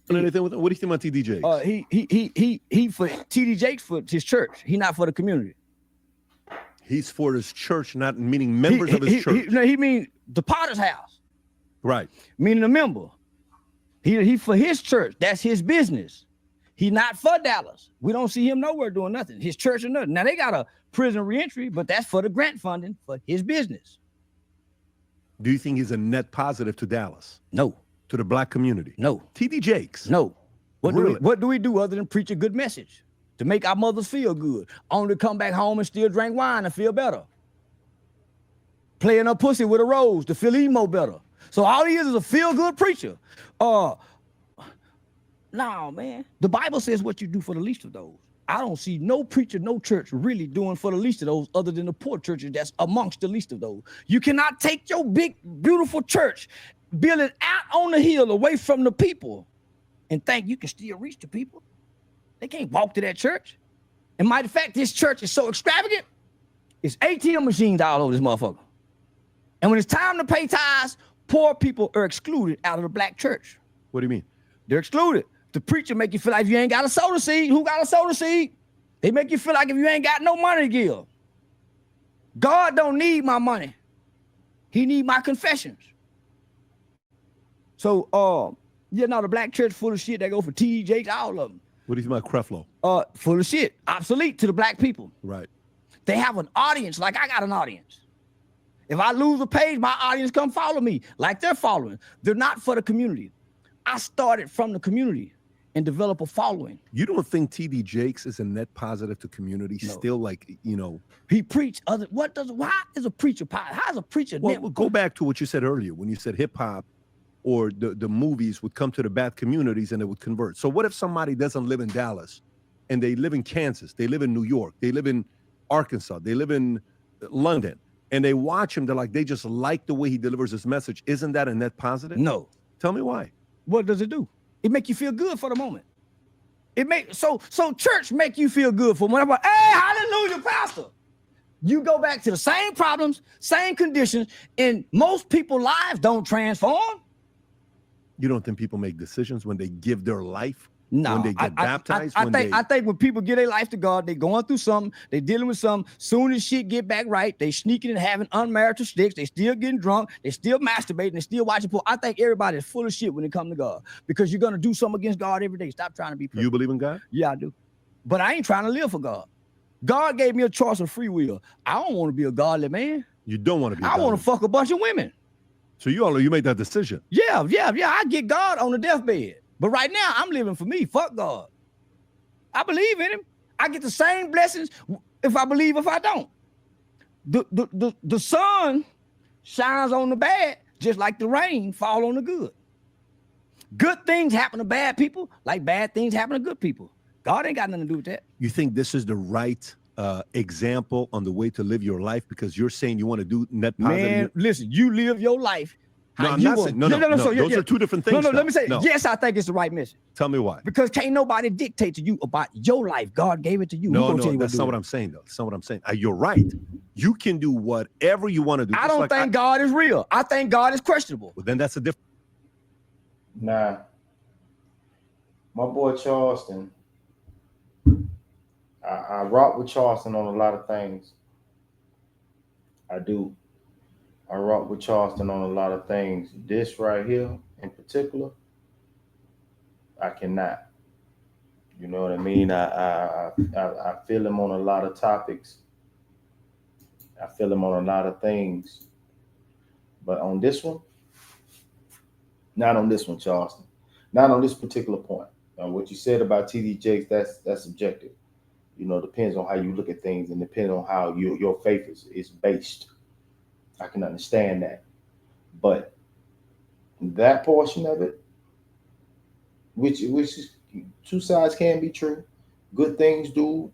Anything with, what do you think about TD Jakes? He for TD Jakes for his church. He not for the community. He's for his church, not meaning members of his church. He mean the Potter's house. Right. Meaning a member. He for his church. That's his business. He not for Dallas. We don't see him nowhere doing nothing. His church or nothing. Now they got a prison reentry, but that's for the grant funding for his business. Do you think he's a net positive to Dallas? No. To the black community? No. TD Jakes? No. Really? What do we do other than preach a good message? To make our mothers feel good. Only to come back home and still drink wine and feel better. Playing a pussy with a rose to feel emo better. So all he is a feel-good preacher. No, man. The Bible says what you do for the least of those. I don't see no preacher, no church really doing for the least of those other than the poor churches that's amongst the least of those. You cannot take your big, beautiful church, build it out on the hill away from the people and think you can still reach the people. They can't walk to that church. And matter of fact, this church is so extravagant, it's ATM machines all over this motherfucker. And when it's time to pay tithes, poor people are excluded out of the black church. What do you mean? They're excluded. The preacher make you feel like if you ain't got a soda seed, who got a soda seed? They make you feel like if you ain't got no money to give. God don't need my money. He need my confessions. So, the black church full of shit that go for TD Jakes, all of them. What do you think about Creflo? Full of shit, obsolete to the black people. Right. They have an audience like I got an audience. If I lose a page, my audience come follow me like they're following. They're not for the community. I started from the community and develop a following. You don't think TD Jakes is a net positive to community? No. Still, like, he preached other. Why is a preacher? How is a preacher? Well, go back to what you said earlier when you said hip hop or the movies would come to the bad communities and they would convert. So what if somebody doesn't live in Dallas and they live in Kansas, they live in New York, they live in Arkansas, they live in London, and they watch him, they just like the way he delivers his message. Isn't that a net positive? No. Tell me why. What does it do? It make you feel good for the moment. So church make you feel good for whenever, hey, hallelujah, pastor. You go back to the same problems, same conditions, and most people's lives don't transform. You don't think people make decisions when they give their life? No, when they get baptized? I think when people give their life to God, they going through something, they dealing with something. Soon as shit get back right, they sneaking and having unmerited sticks. They still getting drunk. They still masturbating. They still watching porn. I think everybody is full of shit when it comes to God because you're gonna do something against God every day. Stop trying to be perfect. You believe in God? Yeah, I do. But I ain't trying to live for God. God gave me a choice of free will. I don't want to be a godly man. You don't want to be. I want to fuck a bunch of women. So you made that decision. Yeah. I get God on the deathbed. But right now, I'm living for me. Fuck God. I believe in him. I get the same blessings if I believe, if I don't. The sun shines on the bad just like the rain fall on the good. Good things happen to bad people like bad things happen to good people. God ain't got nothing to do with that. You think this is the right example on the way to live your life because you're saying you want to do net positive? Man, listen, you live your life. No, I'm not saying, no. Those are two different things. No, let me say, yes, I think it's the right message. Tell me why. Because can't nobody dictate to you about your life. God gave it to you. No, that's not what I'm saying, though. That's not what I'm saying. You're right. You can do whatever you want to do. I don't think God is real. I think God is questionable. Well, then that's a different. Nah. My boy Charleston, I rock with Charleston on a lot of things. I do. I rock with Charleston on a lot of things. This right here in particular, I cannot. You know what I mean? I feel him on a lot of topics. I feel him on a lot of things. But on this one, not on this one, Charleston. Not on this particular point. What you said about TD Jakes, that's subjective. Depends on how you look at things and depends on how your faith is based. I can understand that. But that portion of it, which is two sides can be true. Good things do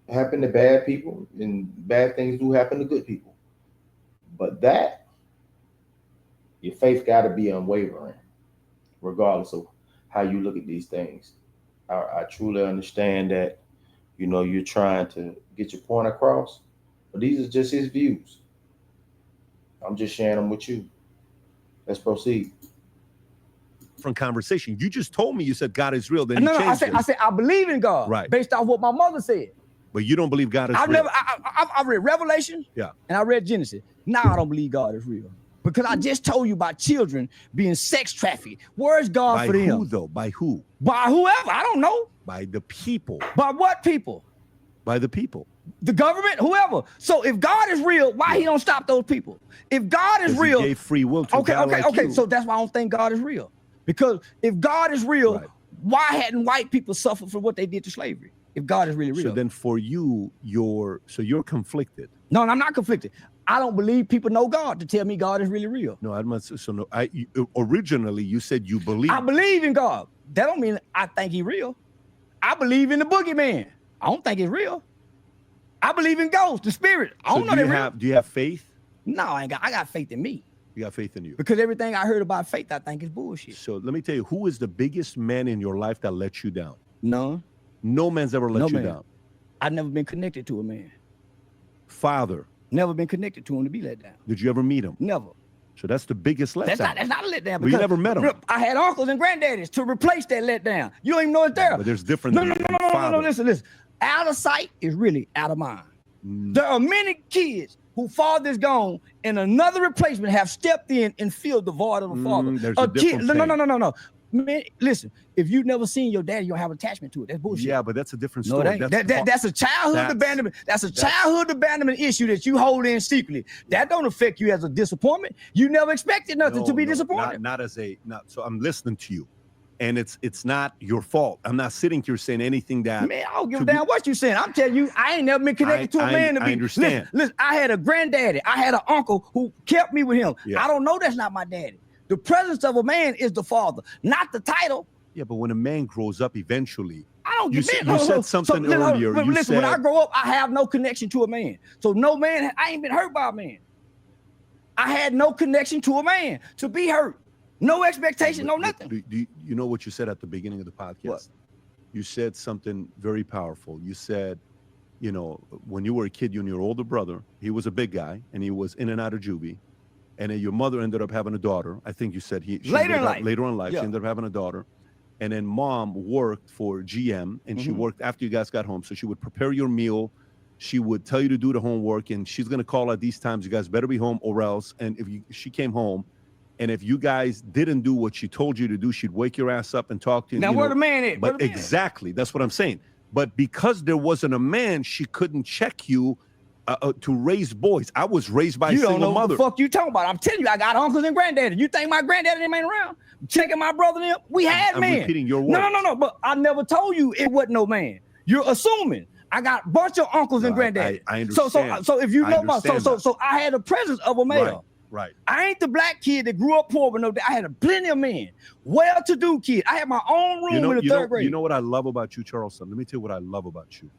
happen to bad people and bad things do happen to good people. But that, your faith got to be unwavering, regardless of how you look at these things. I truly understand that, you're trying to get your point across, but these are just his views. I'm just sharing them with you. Let's proceed. different conversation. You just told me you said God is real. Then No, you I changed it. said I believe in God, Right. based off what my mother said. But you don't believe God is real. I read Revelation, Yeah. and I read Genesis. Now I don't believe God is real because I just told you about children being sex trafficked. Where's God By for them? who though? By who? By whoever. I don't know. By the people. By what people? By the people. The government, whoever. So if God is real, why he don't stop those people? If God is 'Cause real, he gave free will to okay, God okay, like okay. you. So that's why I don't think God is real. Because if God is real, Right. why hadn't white people suffered for what they did to slavery? If God is really real. So then for you, you're conflicted. No, I'm not conflicted. I don't believe people know God to tell me God is really real. No, I must. So no. Originally you said you believe. I believe in God. That don't mean I think he's real. I believe in the boogeyman. I don't think he's real. I believe in ghosts, the spirit. I don't know that real. Do you have faith? No, I got faith in me. You got faith in you. Because everything I heard about faith, I think is bullshit. So let me tell you, who is the biggest man in your life that let you down? No. No man's ever let you down. I've never been connected to a man. Father. Never been connected to him to be let down. Did you ever meet him? Never. So that's the biggest letdown. That's not a letdown. But you never met him. I had uncles and granddaddies to replace that letdown. You don't even know it's there. But there's difference. No, listen. Out of sight is really out of mind. There are many kids whose father is gone and another replacement have stepped in and filled the void of the father. There's a different No. Man, listen, if you've never seen your daddy, you don't have attachment to it. That's bullshit. Yeah, but that's a different No, story. that's a childhood abandonment. That's a childhood abandonment issue that you hold in secretly. That don't affect you as a disappointment. You never expected nothing to be disappointed. So I'm listening to you. And it's not your fault. I'm not sitting here saying anything that. Man, I don't give a damn what you saying. I'm telling you, I ain't never been connected to a man to be. I understand. Listen, I had a granddaddy. I had an uncle who kept me with him. Yeah. I don't know that's not my daddy. The presence of a man is the father, not the title. Yeah, but when a man grows up eventually. I don't give a You said something earlier. Listen, when I grow up, I have no connection to a man. So no man, I ain't been hurt by a man. I had no connection to a man to be hurt. No expectation, no nothing. Do you know what you said at the beginning of the podcast? What? You said something very powerful. You said, when you were a kid, you and your older brother, he was a big guy, and he was in and out of juvie. And then your mother ended up having a daughter. I think you said later in life, she ended up having a daughter. And then mom worked for GM, and she worked after you guys got home. So she would prepare your meal. She would tell you to do the homework, and she's going to call at these times. You guys better be home or else. And she came home, and if you guys didn't do what she told you to do, she'd wake your ass up and talk to you. Now, where the man is? But exactly, that's what I'm saying. But because there wasn't a man, she couldn't check you to raise boys. I was raised by a single mother. You don't know what the fuck you talking about. I'm telling you, I got uncles and granddaddy. You think my granddaddy ain't around? Checking my brother and them? We had men. I'm repeating your words. No. But I never told you it wasn't no man. You're assuming. I got a bunch of uncles and granddaddy. I understand. So if you know so I had the presence of a male. Right. I ain't the black kid that grew up poor, but I had a plenty of men. Well-to-do kid. I had my own room in the third grade. You know what I love about you, Charleston? Let me tell you what I love about you.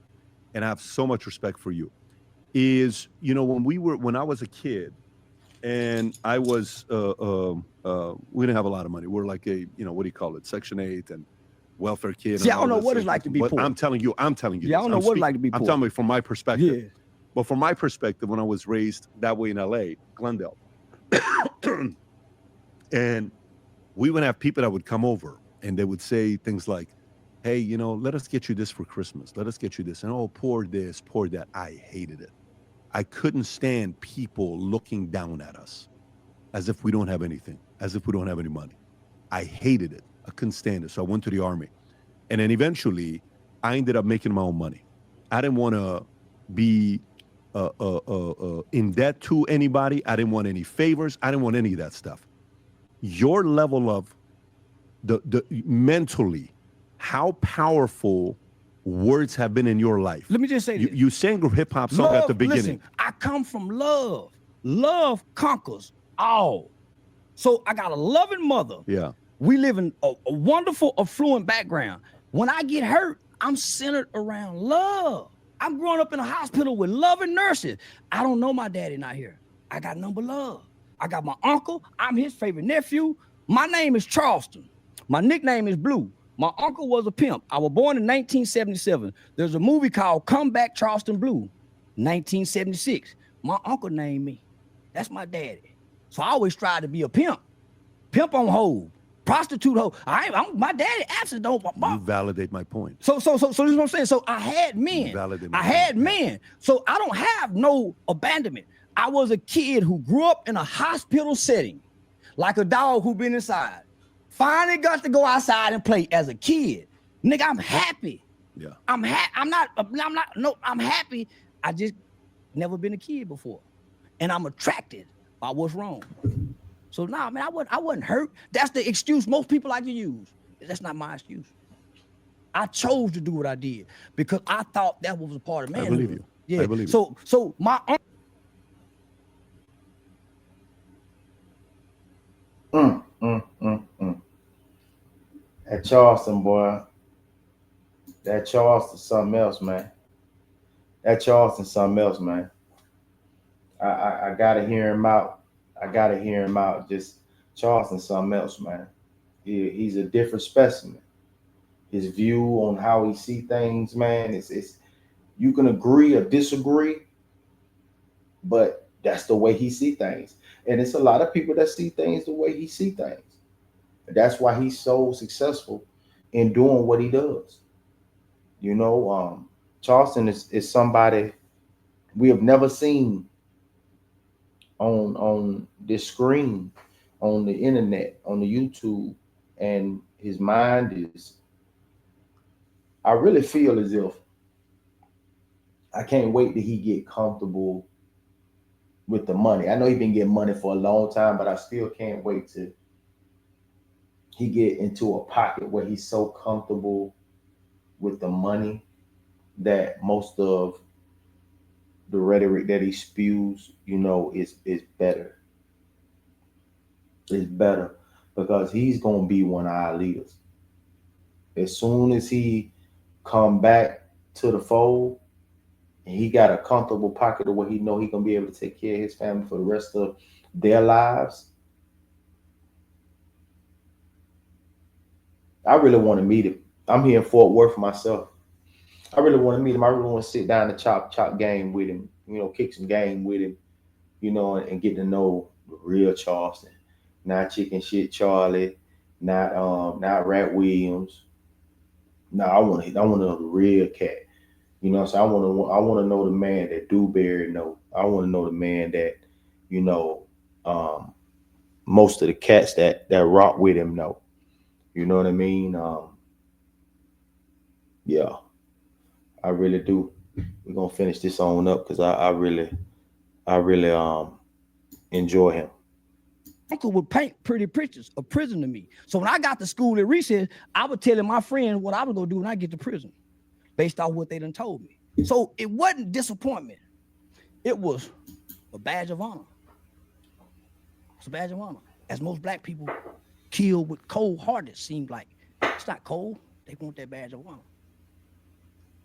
And I have so much respect for you. Is, when I was a kid and I was, we didn't have a lot of money. We're like a, what do you call it? Section 8 and welfare kid. See, I don't know what it's like to be poor. I'm telling you. Yeah, I don't know what it's like to be poor. I'm telling you from my perspective. Yeah. But from my perspective, when I was raised that way in LA, Glendale, and we would have people that would come over and they would say things like, hey, let us get you this for Christmas. Let us get you this. And pour this, pour that. I hated it. I couldn't stand people looking down at us as if we don't have anything, as if we don't have any money. I hated it. I couldn't stand it. So I went to the Army. And then eventually I ended up making my own money. I didn't want to be in debt to anybody. I didn't want any favors. I didn't want any of that stuff. Your level of the mentally, how powerful words have been in your life. Let me just say this. You sang a hip hop song at the beginning. Listen, I come from love. Love conquers all. So I got a loving mother. Yeah. We live in a wonderful, affluent background. When I get hurt, I'm centered around love. I'm growing up in a hospital with loving nurses. I don't know my daddy not here. I got number love. I got my uncle. I'm his favorite nephew. My name is Charleston. My nickname is Blue. My uncle was a pimp. I was born in 1977. There's a movie called Come Back Charleston Blue, 1976. My uncle named me. That's my daddy. So I always tried to be a pimp. Pimp on hold. prostitute hoe. My daddy absent don't. You validate my point. So this is what I'm saying. So I had men. I had men. So I don't have no abandonment. I was a kid who grew up in a hospital setting, like a dog who been inside. Finally got to go outside and play as a kid. Nigga, I'm happy. Yeah. I'm happy. I just never been a kid before. And I'm attracted by what's wrong. So nah, man, I wasn't hurt. That's the excuse most people like to use. That's not my excuse. I chose to do what I did because I thought that was a part of manhood. I believe you. Yeah. I believe you. So my At Charleston, boy. That Charleston something else, man. That Charleston something else, man. I gotta hear him out. Just Charleston something else, man. He's a different specimen. His view on how he see things, man, it's you can agree or disagree, but that's the way he see things. And it's a lot of people that see things the way he see things. That's why he's so successful in doing what he does. You know, Charleston is somebody we have never seen on this screen, on the internet, on the YouTube, and his mind is, I really feel as if I can't wait till he get comfortable with the money. I know he's been getting money for a long time, but I still can't wait till he get into a pocket where he's so comfortable with the money that most of the rhetoric that he spews, you know, is better. It's better because he's gonna be one of our leaders. As soon as he come back to the fold and he got a comfortable pocket of where he know he gonna be able to take care of his family for the rest of their lives, I really want to meet him. I'm here in Fort Worth myself. I really want to meet him. I really want to sit down and chop game with him, you know, kick some game with him, you know, and get to know the real Charleston. Not chicken shit Charlie, not Rat Williams. No, I want to know the real cat. You know, so I want to know the man that Dewberry know. I want to know the man that, you know, most of the cats that rock with him know. You know what I mean? Yeah, I really do. We're gonna finish this on up because I really enjoy him. Uncle would paint pretty pictures of prison to me. So when I got to school at recess, I would tell my friends what I was gonna do when I get to prison, based on what they done told me. So it wasn't disappointment. It was a badge of honor. It's a badge of honor. As most black people killed with cold-hearted seemed like. It's not cold. They want that badge of honor.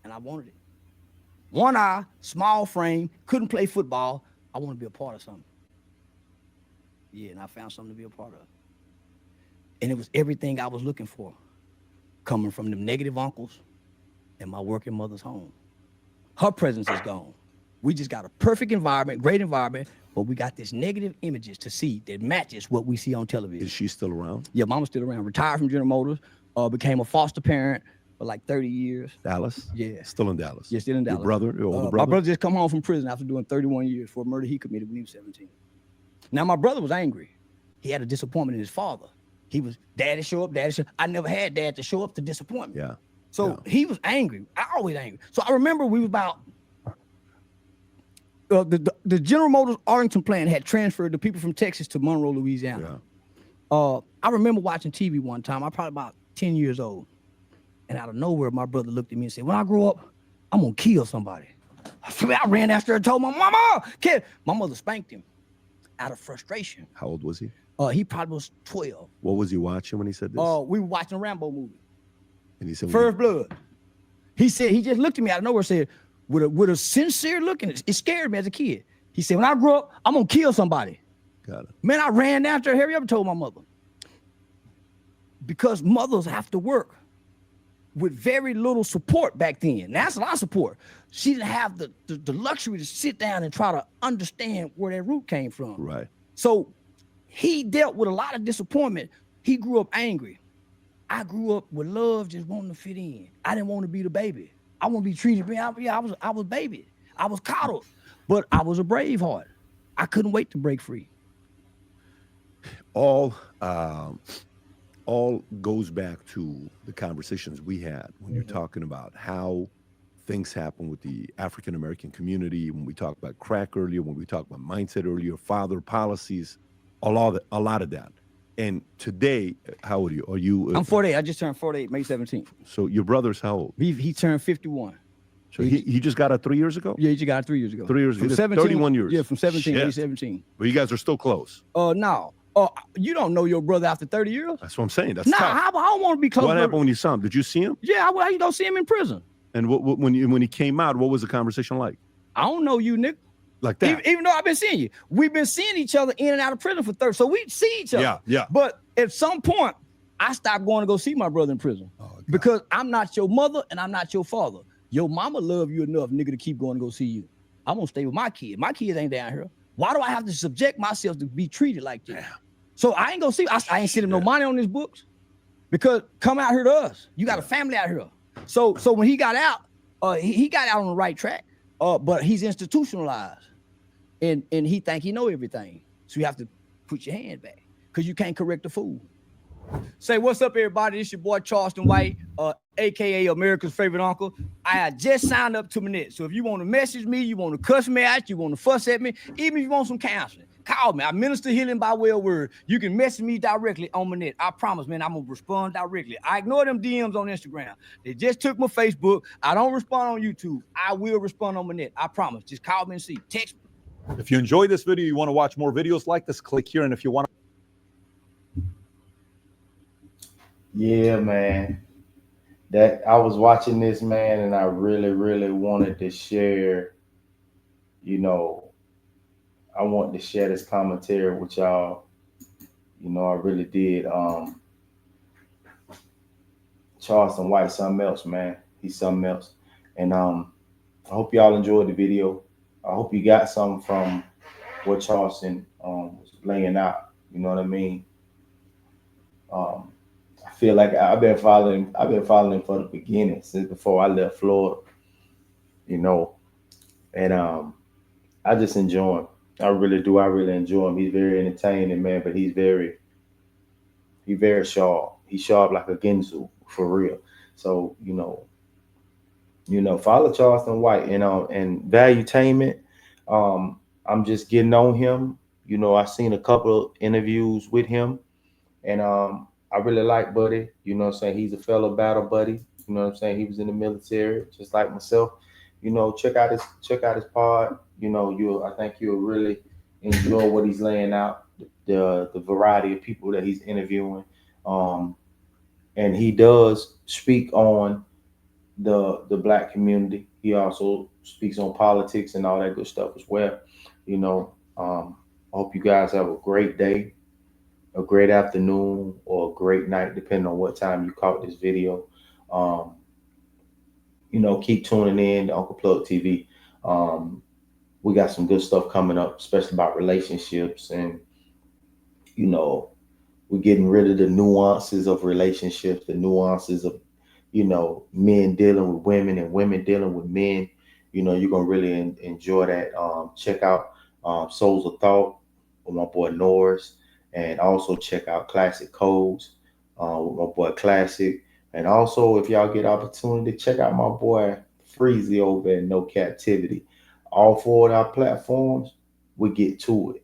And I wanted it. One eye, small frame, couldn't play football. I want to be a part of something. Yeah, and I found something to be a part of. And it was everything I was looking for, coming from them negative uncles and my working mother's home. Her presence is gone. We just got a perfect environment, great environment, but we got this negative images to see that matches what we see on television. Is she still around? Yeah, mama's still around. Retired from General Motors, became a foster parent for like 30 years. Dallas? Yeah. Still in Dallas? Yeah, still in Dallas. Your older brother? My brother just come home from prison after doing 31 years for a murder he committed when he was 17. Now, my brother was angry. He had a disappointment in his father. He was, daddy show up, daddy show up. I never had dad to show up to disappoint me. Yeah. So he was angry. I always angry. So I remember we was about, the General Motors Arlington plant had transferred the people from Texas to Monroe, Louisiana. Yeah. I remember watching TV one time. I was probably about 10 years old. And out of nowhere, my brother looked at me and said, when I grow up, I'm going to kill somebody. I ran after her and told my mama, kid. My mother spanked him out of frustration. How old was he? He probably was 12. What was he watching when he said this? We were watching a Rambo movie. And he said, First Blood. He said, he just looked at me out of nowhere and said, with a sincere look, and it scared me as a kid. He said, when I grow up, I'm going to kill somebody. Got it. Man, I ran after her, hurry up and told my mother. Because mothers have to work with very little support back then. Now, that's a lot of support. She didn't have the luxury to sit down and try to understand where that root came from. Right. So he dealt with a lot of disappointment. He grew up angry. I grew up with love, just wanting to fit in. I didn't want to be the baby. I want to be treated. I was baby. I was coddled, but I was a brave heart. I couldn't wait to break free. All goes back to the conversations we had when you're talking about how things happen with the African American community. When we talked about crack earlier, when we talked about mindset earlier, father policies, a lot of that. And today, how old are you? Are you? I'm 48. I just turned 48 May 17th. So your brother's how old? He turned 51. So he just got it 3 years ago? Yeah, he just got it 3 years ago. 3 years ago. From 17, 31 years. Yeah, from 17 Shit. May 17. But you guys are still close. No. You don't know your brother after 30 years? That's what I'm saying. That's nah, tough. I don't want to be close. What happened when you saw him? Did you see him? Yeah, you don't see him in prison. And when he came out, what was the conversation like? I don't know you, nigga. Like that? Even though I've been seeing you. We've been seeing each other in and out of prison for 30. So we see each other. Yeah. But at some point, I stopped going to go see my brother in prison. Because I'm not your mother and I'm not your father. Your mama love you enough, nigga, to keep going to go see you. I'm going to stay with my kids. My kids ain't down here. Why do I have to subject myself to be treated like this? Yeah. So I ain't going to see. I ain't sending no money on these books. Because come out here to us. You got a family out here. So when he got out, he got out on the right track. But he's institutionalized. And he think he know everything. So you have to put your hand back. Because you can't correct a fool. Say, what's up, everybody? It's your boy, Charleston White, a.k.a. America's favorite uncle. I just signed up to Manette. So if you want to message me, you want to cuss me out, you want to fuss at me, even if you want some counseling, call me. I minister healing by way of word. You can message me directly on Manette. I promise, man, I'm going to respond directly. I ignore them DMs on Instagram. They just took my Facebook. I don't respond on YouTube. I will respond on Manette. I promise. Just call me and see. Text me. If you enjoyed this video, you want to watch more videos like this, click here. And if you want to... Yeah, man. That I was watching this, man, and I really, really wanted to share, I wanted to share this commentary with y'all. I really did. Charleston White, something else, man. He's something else. And I hope y'all enjoyed the video. I hope you got something from what Charleston was laying out. You know what I mean? I feel like I've been following him for the beginning, since before I left Florida, and I just enjoy him. I really do. I really enjoy him. He's very entertaining, man, but he's very sharp. He's sharp like a Ginsu, for real. So, follow Charleston White, and Valuetainment. I'm just getting on him. I've seen a couple of interviews with him, and I really like Buddy. You know what I'm saying? He's a fellow battle buddy. You know what I'm saying? He was in the military, just like myself. Check out his pod. I think you'll really enjoy what he's laying out, the variety of people that he's interviewing. And he does speak on the Black community. He also speaks on politics and all that good stuff as well. I hope you guys have a great day, a great afternoon, or a great night, depending on what time you caught this video. Keep tuning in to Uncle Plug TV. We got some good stuff coming up, especially about relationships, and we're getting rid of the nuances of relationships, the nuances of men dealing with women and women dealing with men. You're gonna really enjoy that. Check out Souls of Thought with my boy Norris. And also check out Classic Codes with my boy Classic. And also, if y'all get opportunity, check out my boy Freezy over at No Captivity. All four of our platforms, we get to it.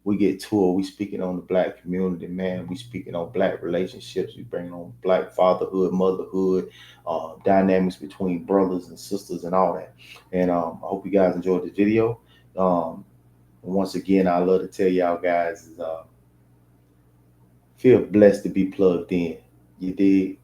We speaking on the Black community, man. We speaking on Black relationships. We bringing on Black fatherhood, motherhood, dynamics between brothers and sisters and all that. And I hope you guys enjoyed the video. Once again, I love to tell y'all guys is feel blessed to be plugged in. You dig?